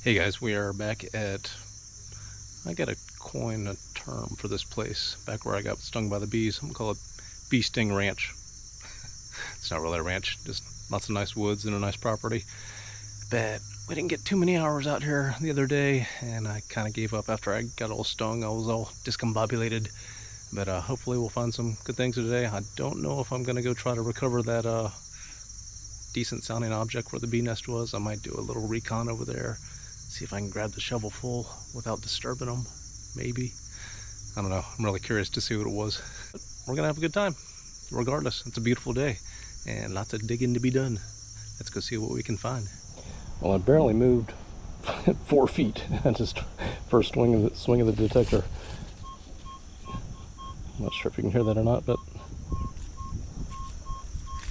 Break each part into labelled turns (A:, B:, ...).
A: Hey guys, we are back at, I gotta coin a term for this place, back where I got stung by the bees. I'm gonna call it Bee Sting Ranch. It's not really a ranch, just lots of nice woods and a nice property. But we didn't get too many hours out here the other day, and I kind of gave up after I got all stung. I was all discombobulated. But hopefully we'll find some good things today. I don't know if I'm gonna go try to recover that decent sounding object where the bee nest was. I might do a little recon over there, see if I can grab the shovel full without disturbing them, maybe. I don't know, I'm really curious to see what it was. But we're gonna have a good time. Regardless, it's a beautiful day and lots of digging to be done. Let's go see what we can find. Well, I barely moved 4 feet. Just first swing of the detector. I'm not sure if you can hear that or not, but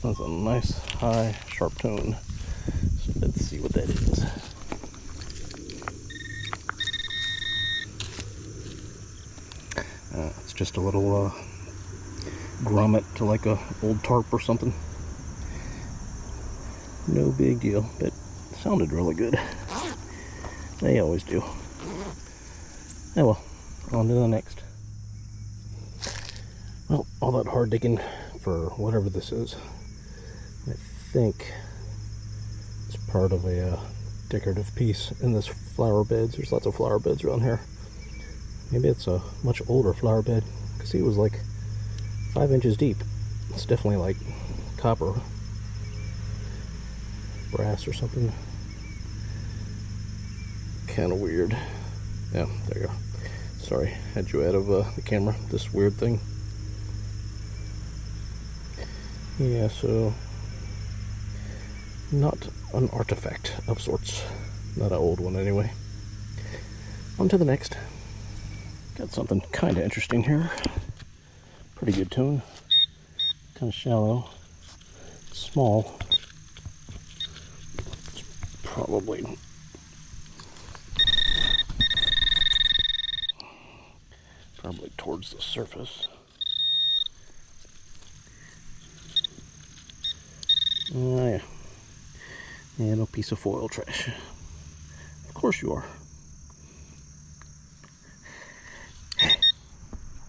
A: that's a nice, high, sharp tone. So let's see what that is. It's just a little grommet to like a old tarp or something. No big deal, but it sounded really good. They always do. Oh well, on to the next. Well, all that hard digging for whatever this is. I think it's part of a decorative piece in this flower beds. There's lots of flower beds around here. Maybe it's a much older flower bed. Because see, it was like 5 inches deep. It's definitely like copper, brass or something. Kind of weird. Yeah, there you go. Sorry, had you out of the camera. This weird thing. Yeah, so not an artifact of sorts. Not an old one anyway. On to the next. Got something kind of interesting here. Pretty good tune. Kind of shallow. Small. It's probably towards the surface. Oh yeah. And a piece of foil trash. Of course you are.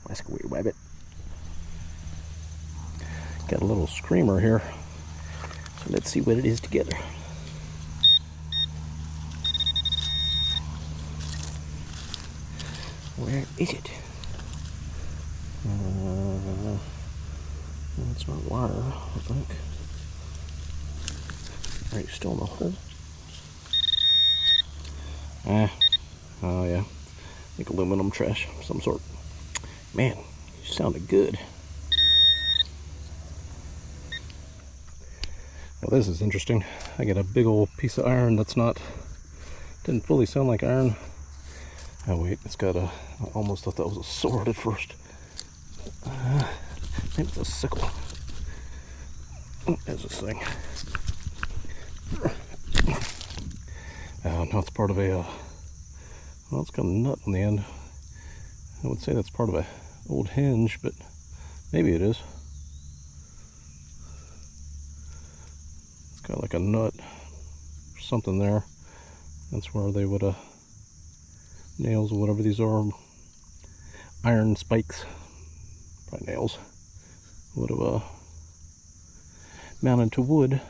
A: Nice wee rabbit. Got a little screamer here. So let's see what it is together. Where is it? It's not wire, I think. Are you still in the hole? Oh yeah. I think aluminum trash of some sort. Man, you sounded good. Well, this is interesting. I got a big old piece of iron that's didn't fully sound like iron. Oh wait, it's got I almost thought that was a sword at first. Maybe it's a sickle. There's this thing. Oh, no, it's part of a, well, it's got a nut on the end. I would say that's part of a old hinge, but maybe it is. It's got like a nut or something there. That's where they would, nails or whatever these are, iron spikes, probably nails, would have mounted to wood.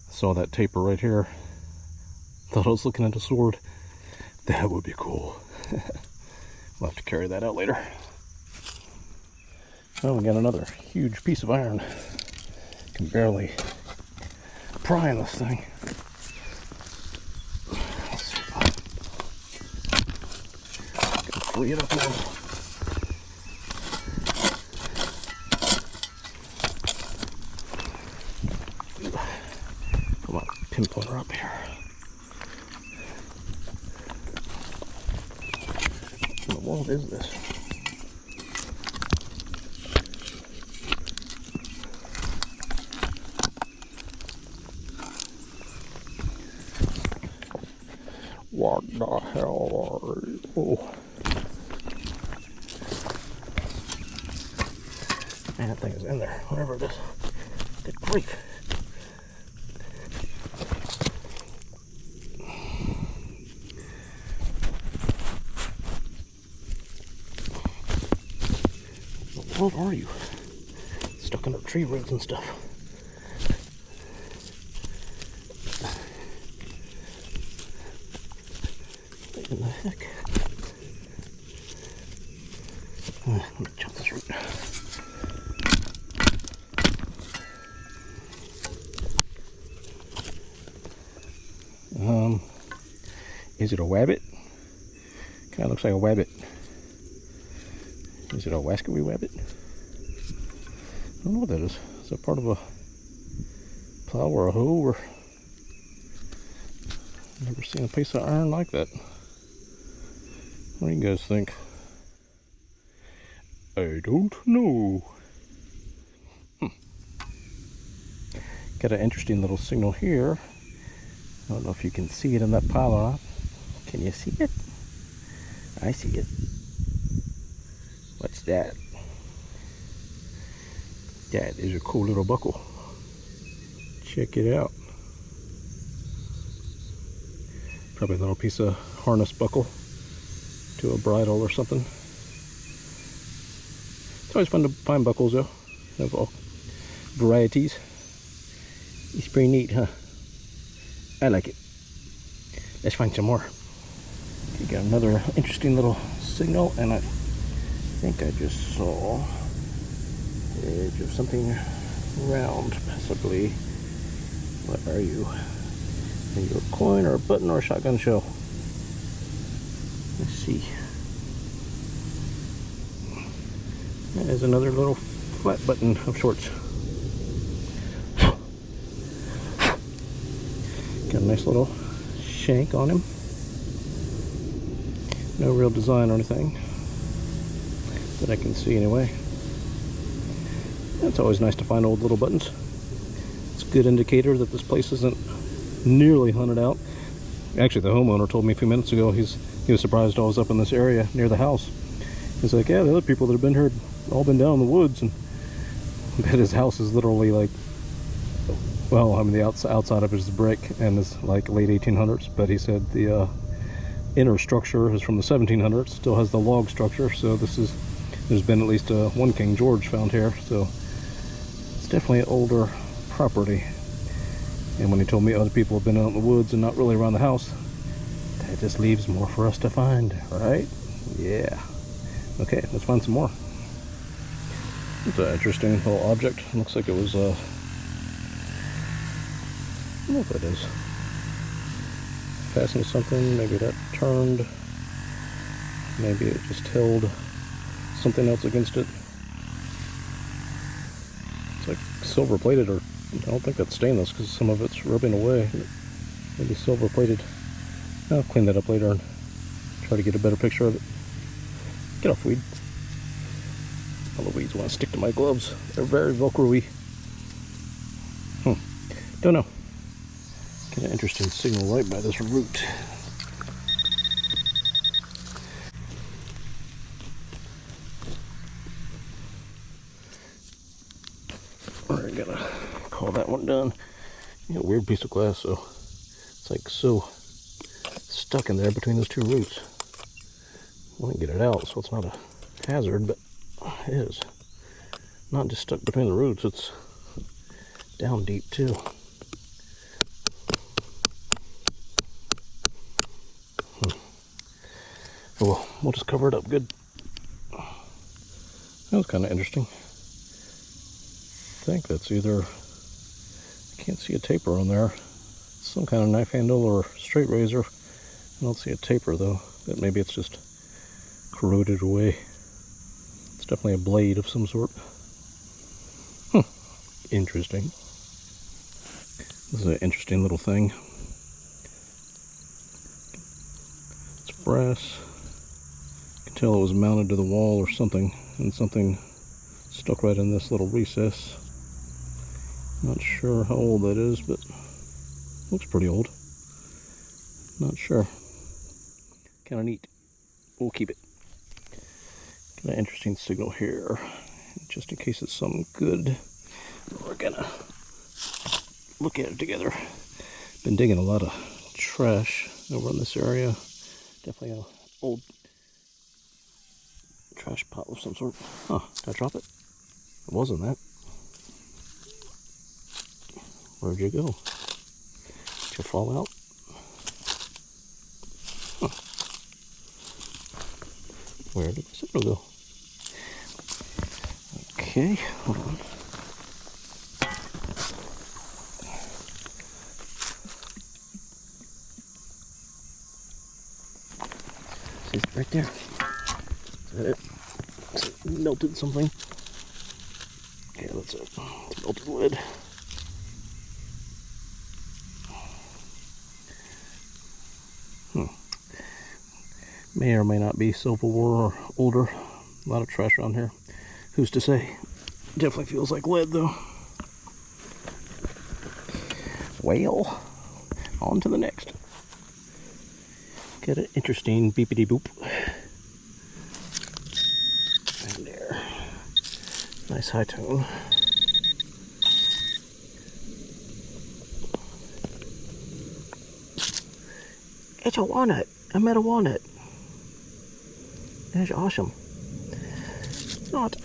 A: Saw that taper right here. Thought I was looking at a sword. That would be cool. We'll have to carry that out later. Oh, we got another huge piece of iron. Can barely pry on this thing. Let's see if I can free it up now. Come on, pinpoint her up here. What is this? What the hell are you? Oh. Man, that thing is in there, whatever it is. Good grief. world are you? Stuck under tree roots and stuff. What in the heck? Let me chop this root. Is it a wabbit? Kind of looks like a wabbit. Is it a wascary wabbit? I don't know what that is. Is that part of a plow or a hoe? Or I've never seen a piece of iron like that. What do you guys think? I don't know. Got an interesting little signal here. I don't know if you can see it in that pile or not. Can you see it? I see it. What's that? That is a cool little buckle. Check it out. Probably a little piece of harness buckle to a bridle or something. It's always fun to find buckles though, of all varieties. It's pretty neat, huh? I like it. Let's find some more. You got another interesting little signal, and I think I just saw the edge of something round, possibly. What are you? Are you a coin or a button or a shotgun shell? Let's see. There's another little flat button of sorts. Got a nice little shank on him. No real design or anything that I can see anyway. It's always nice to find old little buttons. It's a good indicator that this place isn't nearly hunted out. Actually, the homeowner told me a few minutes ago he was surprised I was up in this area near the house. He's like, yeah, the other people that have been here have all been down in the woods, and that his house is literally like, well, I mean, the outside of it is brick and it's like late 1800s, but he said the inner structure is from the 1700s, still has the log structure, so there's been at least one King George found here, so it's definitely an older property. And when he told me other people have been out in the woods and not really around the house, that just leaves more for us to find, right? Yeah. Okay, let's find some more. It's an interesting little object. It looks like it was I don't know what that is. Fastened to something, maybe that turned. Maybe it just held something else against it. It's like silver plated, or I don't think that's stainless because some of it's rubbing away. Maybe silver plated. I'll clean that up later and try to get a better picture of it. Get off, weed. All the weeds want to stick to my gloves. They're very velcro-y. Don't know. Got an interesting signal right by this root. Alright, gotta call that one done. Yeah, weird piece of glass, so it's like so stuck in there between those two roots. I want to get it out so it's not a hazard, but it is. Not just stuck between the roots, it's down deep too. Oh well, we'll just cover it up good. That was kind of interesting. I think that's either, I can't see a taper on there. It's some kind of knife handle or straight razor. I don't see a taper though, but maybe it's just corroded away. It's definitely a blade of some sort. Interesting. This is an interesting little thing. It's brass. You can tell it was mounted to the wall or something, and something stuck right in this little recess. Not sure how old that is, but looks pretty old. Not sure. Kind of neat. We'll keep it. Got an interesting signal here, just in case it's something good. We're gonna look at it together. Been digging a lot of trash over in this area. Definitely an old trash pile of some sort. Huh, did I drop it? It wasn't that. Where'd you go? Did you fall out? Huh. Where did the signal go? Okay, hold on. See it right there? Is that it? Is it melted something? Yeah, that's it. It's melted lead. May or may not be Civil War or older. A lot of trash around here. Who's to say? Definitely feels like lead though. Well, on to the next. Get an interesting beepity boop. And there. Nice high tone. It's a walnut. I met a walnut. That's awesome. Not.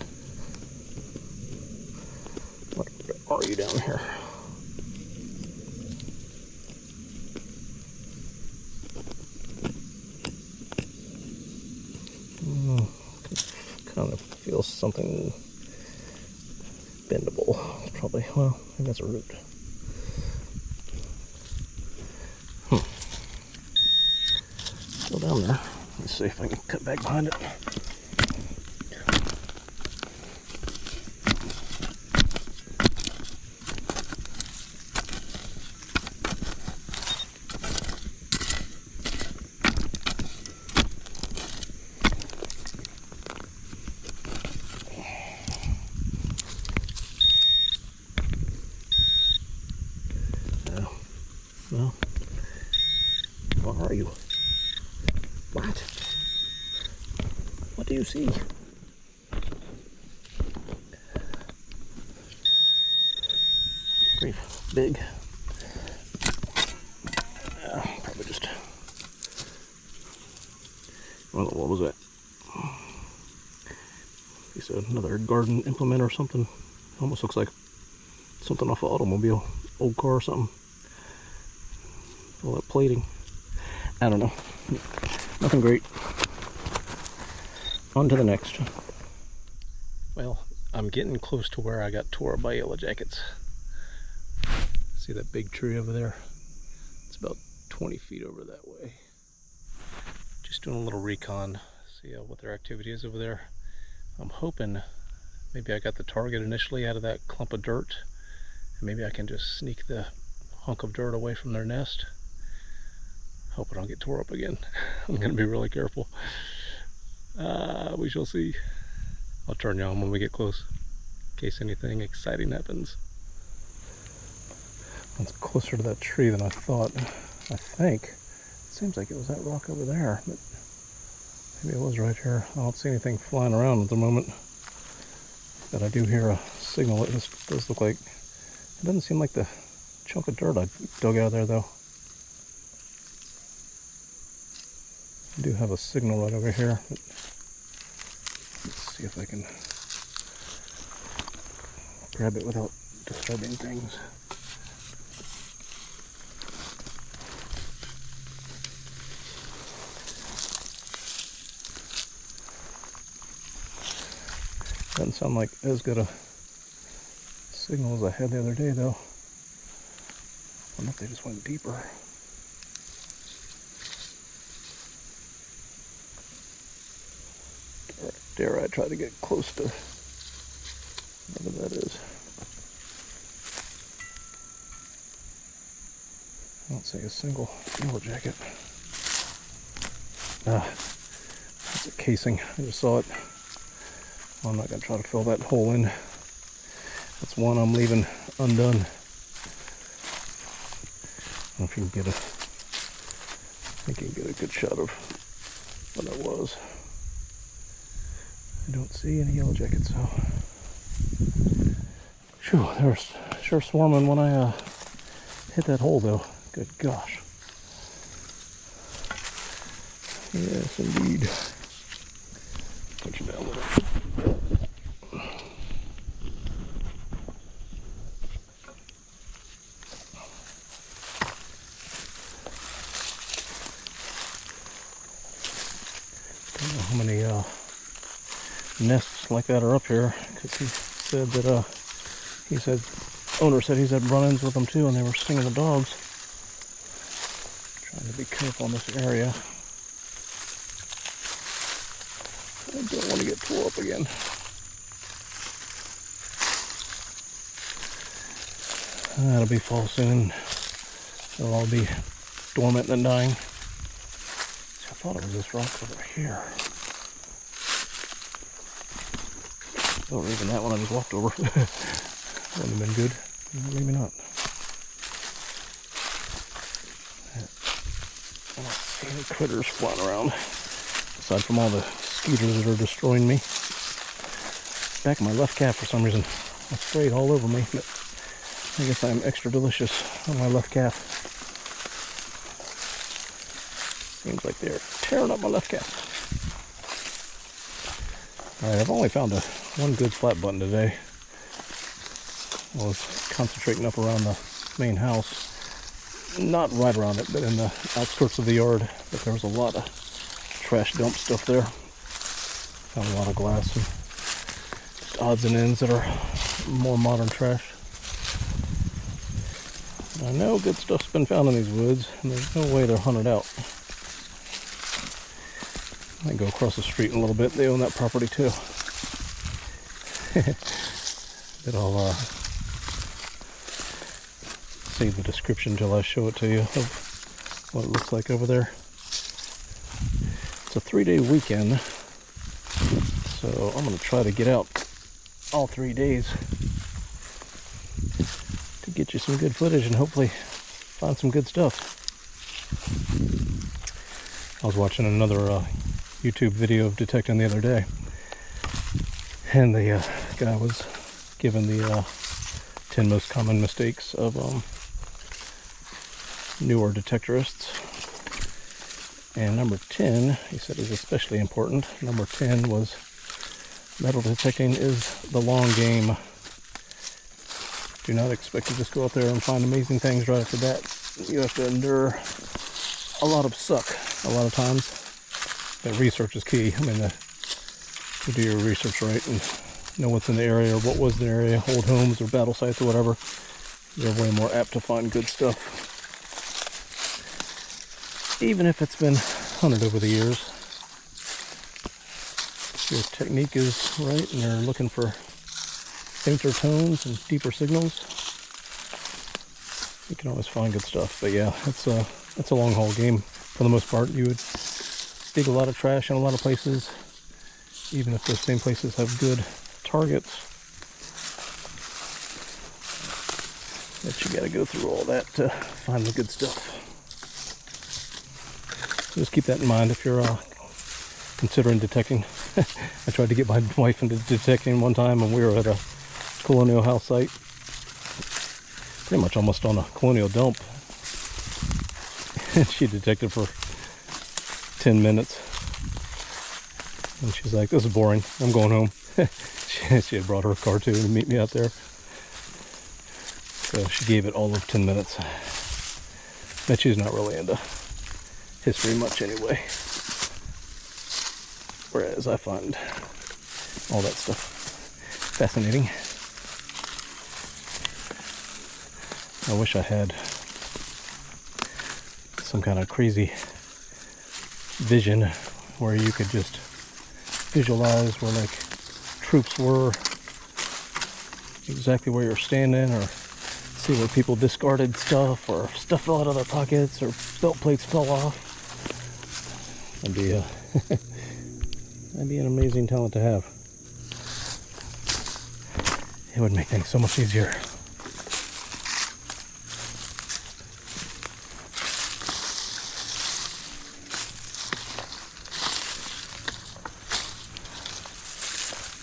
A: What are you down here? Kind of feels something bendable. It's probably, well, I think that's a root. Still down there. Let's see if I can cut back behind it. Well, where are you? What? What do you see? Pretty big. Probably just. Well, what was that? He said another garden implement or something. Almost looks like something off an automobile, old car or something. All that plating. I don't know. Nothing great. On to the next. Well, I'm getting close to where I got tore by yellow jackets. See that big tree over there? It's about 20 feet over that way. Just doing a little recon, see what their activity is over there. I'm hoping maybe I got the target initially out of that clump of dirt, and maybe I can just sneak the hunk of dirt away from their nest. Hope I don't get tore up again. I'm gonna be really careful. We shall see. I'll turn you on when we get close, in case anything exciting happens. It's closer to that tree than I thought. I think. It seems like it was that rock over there, but maybe it was right here. I don't see anything flying around at the moment, but I do hear a signal. It does look like, it doesn't seem like the chunk of dirt I dug out of there though. I do have a signal right over here. But let's see if I can grab it without disturbing things. Doesn't sound like as good a signal as I had the other day though. I wonder if they just went deeper. Dare I try to get close to whatever that is. I don't see a single yellow jacket. That's a casing. I just saw it. Well, I'm not going to try to fill that hole in. That's one I'm leaving undone. I don't know if you can get a, I think you can get a good shot of what that was. I don't see any yellow jackets, so. Phew, they were sure swarming when I hit that hole, though. Good gosh. Yes, indeed. Put you down a little. know how many nests like that are up here, because he said that owner said he's had run-ins with them too, and they were stinging the dogs. Trying to be careful in this area. I don't want to get tore up again. That'll be fall soon. They'll all be dormant and dying. See, I thought it was this rock over here. Or even that one I just walked over. Wouldn't have been good. Maybe not. I don't see any critters flying around. Aside from all the skeeters that are destroying me. Back of my left calf for some reason. It's sprayed all over me. But I guess I'm extra delicious on my left calf. Seems like they're tearing up my left calf. Alright, I've only found one good flat button today. I was concentrating up around the main house. Not right around it, but in the outskirts of the yard. But there was a lot of trash dump stuff there. Found a lot of glass and just odds and ends that are more modern trash. I know good stuff's been found in these woods, and there's no way they're hunted out. I go across the street in a little bit. They own that property too. But I'll save the description until I show it to you of what it looks like over there. It's a 3-day weekend, so I'm going to try to get out all 3 days to get you some good footage and hopefully find some good stuff. I was watching another YouTube video of detecting the other day, and the guy was given the 10 most common mistakes of newer detectorists, and number 10 he said is especially important. Number 10 was metal detecting is the long game. Do not expect to just go out there and find amazing things right off the bat. You have to endure a lot of suck a lot of times. But research is key. I mean, you do your research right and know what's in the area or what was in the area, old homes or battle sites or whatever. You're way more apt to find good stuff. Even if it's been hunted over the years. If your technique is right and you're looking for fainter tones and deeper signals, you can always find good stuff. But yeah, it's a long haul game for the most part. You would dig a lot of trash in a lot of places, even if those same places have good targets. But you gotta go through all that to find the good stuff. So just keep that in mind if you're considering detecting. I tried to get my wife into detecting one time, and we were at a colonial house site, pretty much almost on a colonial dump, and she detected for 10 minutes, and she's like, "This is boring, I'm going home." She had brought her car too to meet me out there, so she gave it all of 10 minutes. But she's not really into history much anyway, whereas I find all that stuff fascinating. I wish I had some kind of crazy vision where you could just visualize where like troops were, exactly where you're standing, or see where people discarded stuff or stuff fell out of their pockets or belt plates fell off. That'd be that'd be an amazing talent to have. It would make things so much easier.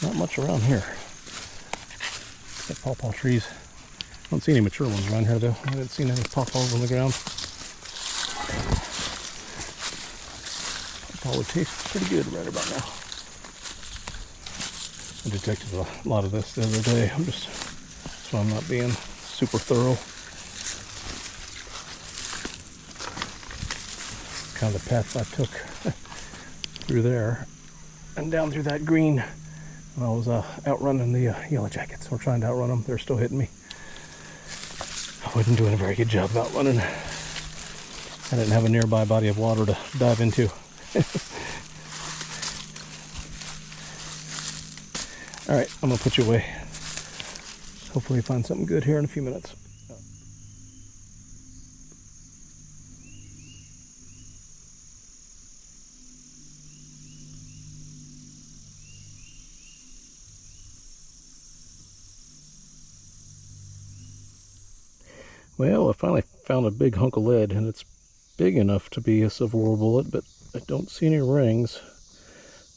A: Not much around here. Got pawpaw trees. I don't see any mature ones around here though. I haven't seen any pawpaws on the ground. Pawpaw would taste pretty good right about now. I detected a lot of this the other day. So I'm not being super thorough. Kind of the path I took through there. and down through that green when I was outrunning the Yellow Jackets. We're trying to outrun them. They're still hitting me. I wasn't doing a very good job of outrunning. I didn't have a nearby body of water to dive into. All right, I'm gonna put you away. Hopefully find something good here in a few minutes. Well, I finally found a big hunk of lead, and it's big enough to be a Civil War bullet, but I don't see any rings.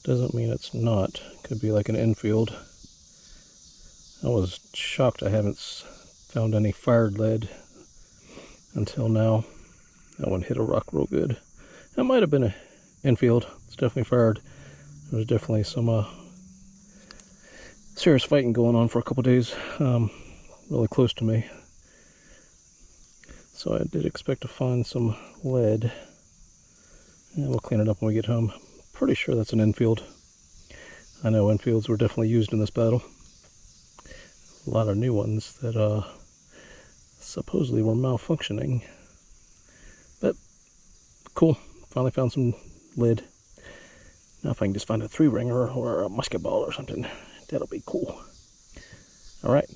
A: Doesn't mean it's not. Could be like an Enfield. I was shocked I haven't found any fired lead until now. That one hit a rock real good. That might have been an Enfield. It's definitely fired. There was definitely some serious fighting going on for a couple days, really close to me. So I did expect to find some lead. And we'll clean it up when we get home. Pretty sure that's an Enfield. I know Enfields were definitely used in this battle. A lot of new ones that supposedly were malfunctioning. But cool, finally found some lead. Now if I can just find a 3-ringer or a musket ball or something, that'll be cool. All right,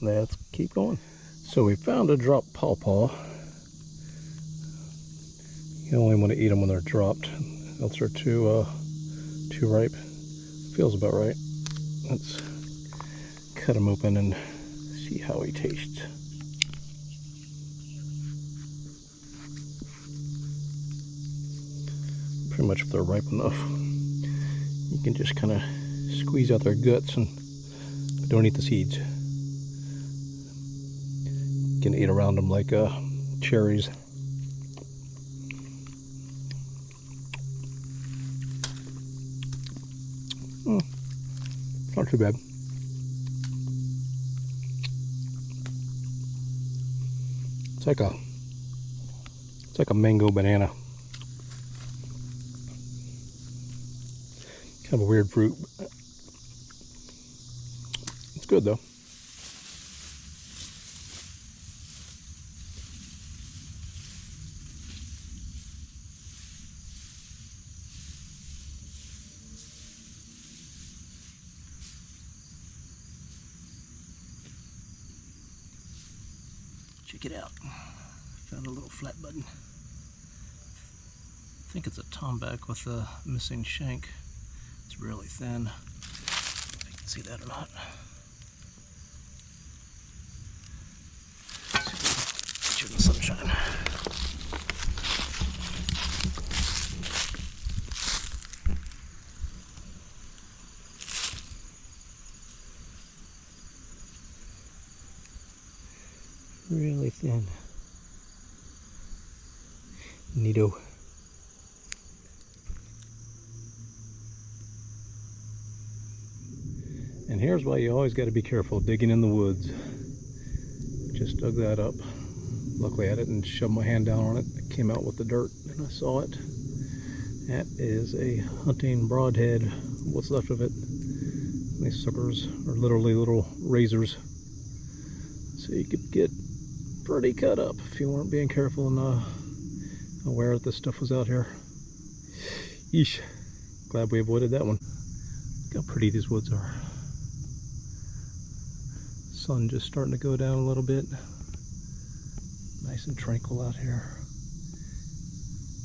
A: let's keep going. So we found a drop pawpaw. You only want to eat them when they're dropped, else they're too ripe. Feels about right. Let's cut him open and see how he tastes. Pretty much if they're ripe enough, you can just kind of squeeze out their guts and don't eat the seeds. You can eat around them like cherries. Not too bad. It's like a mango banana. Kind of a weird fruit. It's good though. Check it out. Found a little flat button. I think it's a tomback with a missing shank. It's really thin. If you can see that or not. Let's see if we can get you in the sunshine. Really thin. Neato. And here's why you always got to be careful digging in the woods. Just dug that up. Luckily I didn't shove my hand down on it. It came out with the dirt and I saw it. That is a hunting broadhead. What's left of it. These suckers are literally little razors. So you could get pretty cut up if you weren't being careful and aware that this stuff was out here. Yeesh. Glad we avoided that one. Look how pretty these woods are. Sun just starting to go down a little bit. Nice and tranquil out here.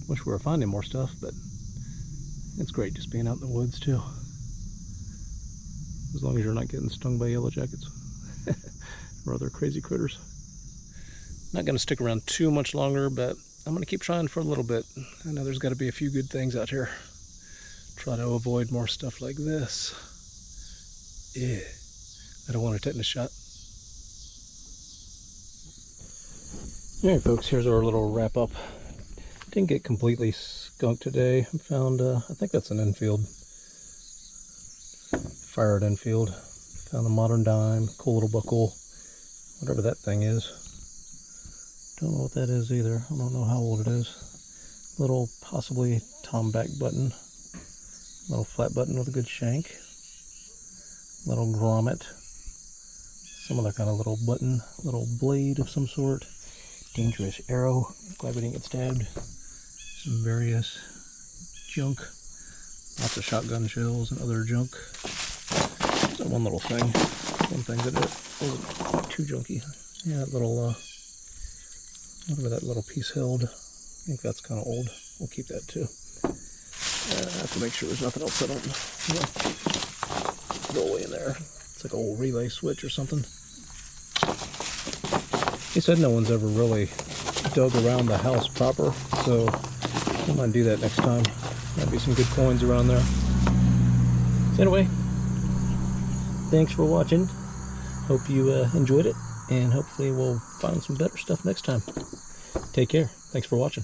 A: Wish we were finding more stuff, but it's great just being out in the woods too. As long as you're not getting stung by yellow jackets or other crazy critters. Not going to stick around too much longer, but I'm going to keep trying for a little bit. I know there's got to be a few good things out here. Try to avoid more stuff like this. Yeah, I don't want a tetanus shot. Alright folks, here's our little wrap up. Didn't get completely skunked today. I found, I think that's an Enfield. Fired Enfield. Found a modern dime, cool little buckle, whatever that thing is. Don't know what that is either. I don't know how old it is. Little, possibly tomback button. Little flat button with a good shank. Little grommet. Some other kind of little button. Little blade of some sort. Dangerous arrow. Glad we didn't get stabbed. Some various junk. Lots of shotgun shells and other junk. So one little thing. One thing that wasn't too junky. Yeah, that little, whatever that little piece held. I think that's kind of old. We'll keep that too. I have to make sure there's nothing else that don't go away in there. It's like an old relay switch or something. He said no one's ever really dug around the house proper, so I might do that next time. Might be some good coins around there. So anyway, thanks for watching. Hope you enjoyed it, and hopefully we'll find some better stuff next time. Take care. Thanks for watching.